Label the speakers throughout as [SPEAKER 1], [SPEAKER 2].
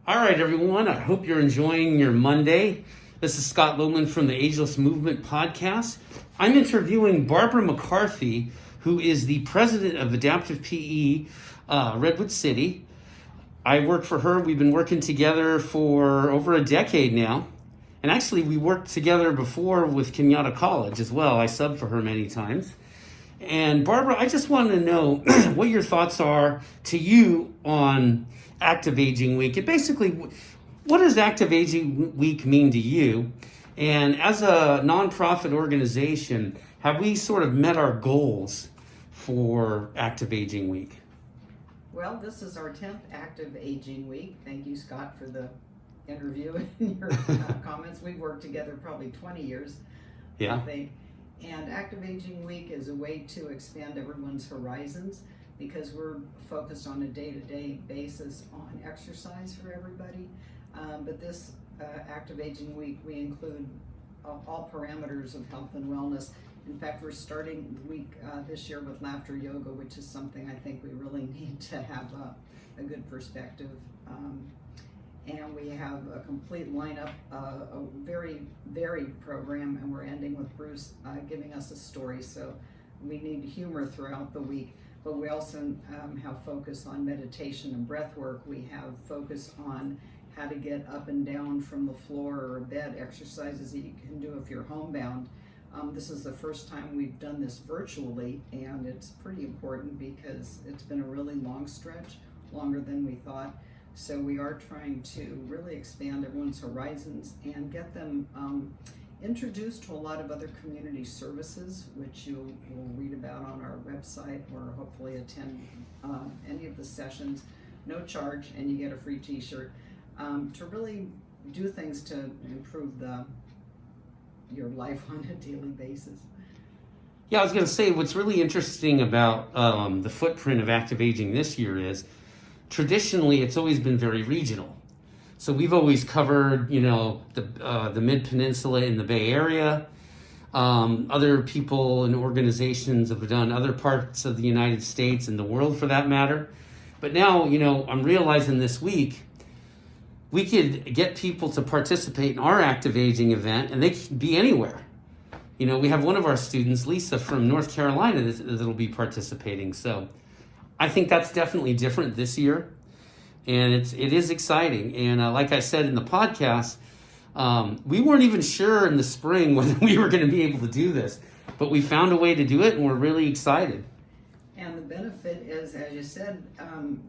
[SPEAKER 1] All right, everyone. I hope you're enjoying your Monday. This is Scott Lohman from the Ageless Movement podcast. I'm interviewing Barbara McCarthy, who is the president of Adaptive PE Redwood City. I work for her. We've been working together for over a decade now. And actually, we worked together before with Kenyatta College as well. I subbed for her many times. And Barbara, I just want to know what your thoughts are to you on Active Aging Week. And basically, what does Active Aging Week mean to you? And as a nonprofit organization, have we sort of met our goals for Active Aging Week?
[SPEAKER 2] Well, this is our 10th Active Aging Week. Thank you, Scott, for the interview and your comments. We've worked together probably 20 years, I think. And Active Aging Week is a way to expand everyone's horizons because we're focused on a day-to-day basis on exercise for everybody. But this Active Aging Week, we include all parameters of health and wellness. In fact, we're starting the week this year with laughter yoga, which is something I think we really need to have a good perspective. And we have a complete lineup, a very varied program, and we're ending with Bruce giving us a story. So we need humor throughout the week, but we also have focus on meditation and breath work. We have focus on how to get up and down from the floor or bed, exercises that you can do if you're homebound. This is the first time we've done this virtually, and it's pretty important because it's been a really long stretch, longer than we thought. So we are trying to really expand everyone's horizons and get them introduced to a lot of other community services, which you will read about on our website or hopefully attend any of the sessions, no charge, and you get a free t-shirt, to really do things to improve your life on a daily basis.
[SPEAKER 1] Yeah, I was going to say what's really interesting about the footprint of Active Aging this year is traditionally it's always been very regional. So we've always covered, the Mid-Peninsula in the Bay Area. Other people and organizations have done other parts of the United States and the world for that matter. But now, I'm realizing this week, we could get people to participate in our Active Aging event and they can be anywhere. We have one of our students, Lisa from North Carolina, that'll be participating. So I think that's definitely different this year, and it is exciting. And like I said in the podcast, we weren't even sure in the spring whether we were going to be able to do this, but we found a way to do it, and we're really excited.
[SPEAKER 2] And the benefit is, as you said,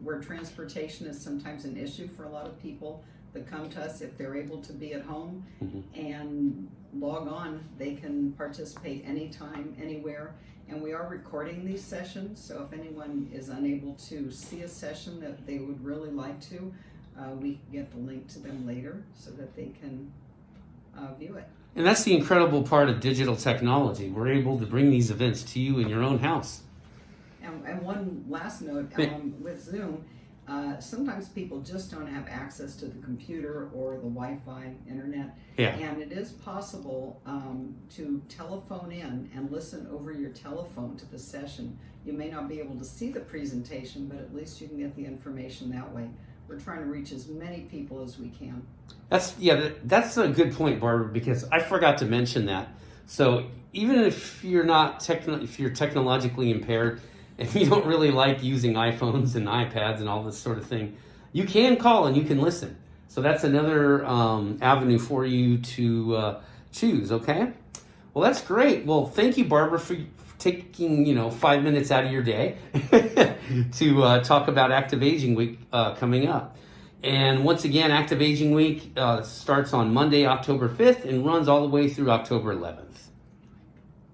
[SPEAKER 2] where transportation is sometimes an issue for a lot of people that come to us, if they're able to be at home and log on, they can participate anytime, anywhere. And we are recording these sessions, so if anyone is unable to see a session that they would really like to, we can get the link to them later so that they can view it.
[SPEAKER 1] And that's the incredible part of digital technology. We're able to bring these events to you in your own house.
[SPEAKER 2] And one last note, with Zoom, sometimes people just don't have access to the computer or the Wi-Fi internet.
[SPEAKER 1] Yeah.
[SPEAKER 2] And it is possible to telephone in and listen over your telephone to the session. You may not be able to see the presentation, but at least you can get the information that way. We're trying to reach as many people as we can. That's
[SPEAKER 1] a good point, Barbara, because I forgot to mention that. So even if you're if you're technologically impaired, if you don't really like using iPhones and iPads and all this sort of thing, you can call and you can listen. So that's another avenue for you to choose, okay? Well, that's great. Well, thank you, Barbara, for taking 5 minutes out of your day to talk about Active Aging Week coming up. And once again, Active Aging Week starts on Monday, October 5th and runs all the way through October 11th.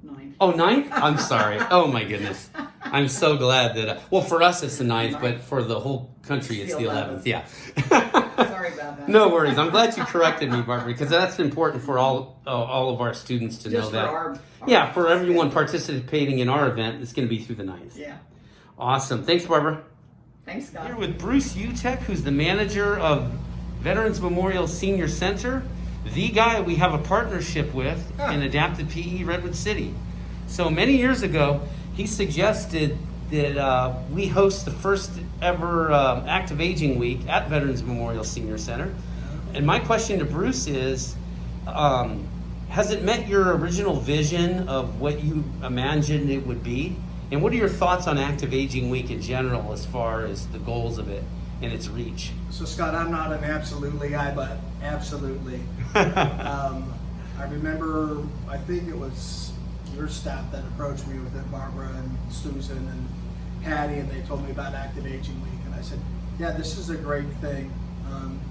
[SPEAKER 2] 9th.
[SPEAKER 1] Oh, 9th? I'm sorry. Oh, my goodness. I'm so glad that, for us it's the 9th, but for the whole country it's the 11th. Yeah.
[SPEAKER 2] Sorry about that.
[SPEAKER 1] No worries. I'm glad you corrected me, Barbara, because that's important for all of our students to know that. For everyone participating in our event, it's going to be through the 9th.
[SPEAKER 2] Yeah.
[SPEAKER 1] Awesome. Thanks, Barbara.
[SPEAKER 2] Thanks, Scott.
[SPEAKER 1] Here with Bruce Utech, who's the manager of Veterans Memorial Senior Center, the guy we have a partnership with in Adaptive PE Redwood City. So many years ago, he suggested that we host the first ever Active Aging Week at Veterans Memorial Senior Center. And my question to Bruce is, has it met your original vision of what you imagined it would be? And what are your thoughts on Active Aging Week in general as far as the goals of it and its reach?
[SPEAKER 3] So Scott, I'm not an absolutely guy, but absolutely. I remember, I think it was your staff that approached me with it, Barbara and Susan and Hattie, and they told me about Active Aging Week. And I said, yeah, this is a great thing.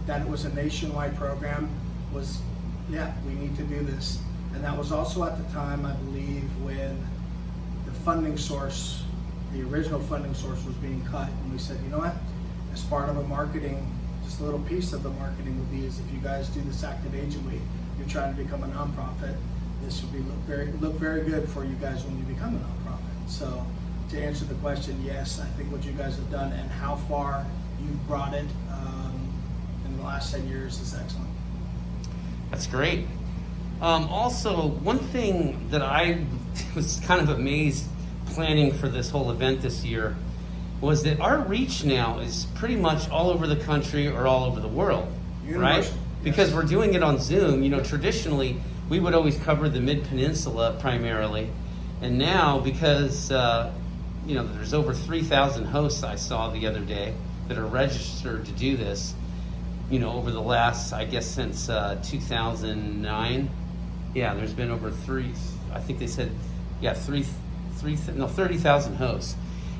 [SPEAKER 3] That it was a nationwide program was, yeah, we need to do this. And that was also at the time, I believe, when the funding source, the original funding source was being cut. And we said, you know what, as part of a marketing, just a little piece of the marketing would be is if you guys do this Active Aging Week, you're trying to become a nonprofit, this would be look very good for you guys when you become a nonprofit. So to answer the question, yes, I think what you guys have done and how far you've brought it in the last 10 years is excellent.
[SPEAKER 1] That's great. Also, one thing that I was kind of amazed planning for this whole event this year was that our reach now is pretty much all over the country or all over the world, right?
[SPEAKER 3] Yes.
[SPEAKER 1] Because we're doing it on Zoom. You know, traditionally we would always cover the Mid-Peninsula primarily, and now because you know, there's over 3,000 hosts I saw the other day that are registered to do this. You know, over the last, I guess, since 2009, yeah, there's been over I think they said, yeah, 30,000 hosts.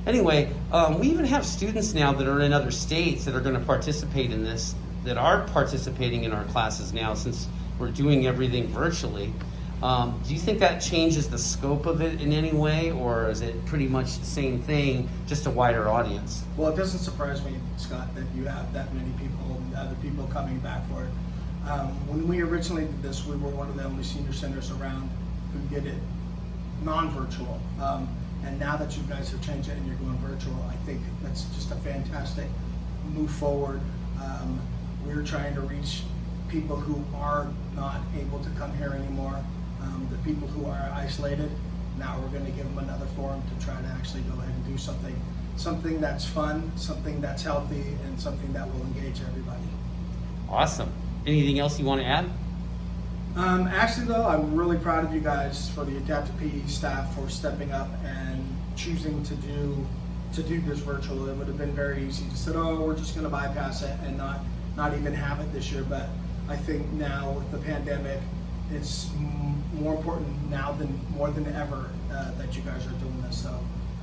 [SPEAKER 1] Anyway, we even have students now that are in other states that are going to participate in this, that are participating in our classes now since we're doing everything virtually. Do you think that changes the scope of it in any way, or is it pretty much the same thing, just a wider audience?
[SPEAKER 3] Well, it doesn't surprise me, Scott, that you have that many people, other people coming back for it. When we originally did this, we were one of the only senior centers around who did it non-virtual. And now that you guys have changed it and you're going virtual, I think that's just a fantastic move forward. We're trying to reach people who are not able to come here anymore. The people who are isolated, now we're going to give them another forum to try to actually go ahead and do something that's fun, something that's healthy, and something that will engage everybody.
[SPEAKER 1] Awesome. Anything else you want to add?
[SPEAKER 3] Actually, though, I'm really proud of you guys, for the Adaptive PE staff, for stepping up and choosing to do this virtual. It would have been very easy to say, oh, we're just going to bypass it and not even have it this year. But I think now with the pandemic, it's more important now more than ever that you guys are doing this. So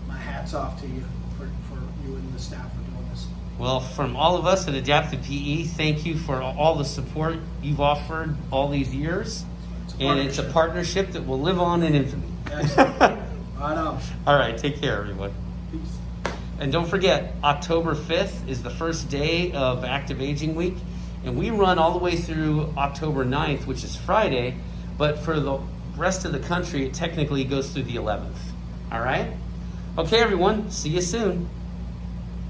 [SPEAKER 3] my hat's off to you for you and the staff for doing this.
[SPEAKER 1] Well, from all of us at Adaptive PE, thank you for all the support you've offered all these years. It's a partnership that will live on in infamy.
[SPEAKER 3] Excellent. I know.
[SPEAKER 1] All right, take care, everyone.
[SPEAKER 3] Peace.
[SPEAKER 1] And don't forget, October 5th is the first day of Active Aging Week, and we run all the way through October 9th, which is Friday, but for the rest of the country, it technically goes through the 11th. All right? Okay, everyone, see you soon.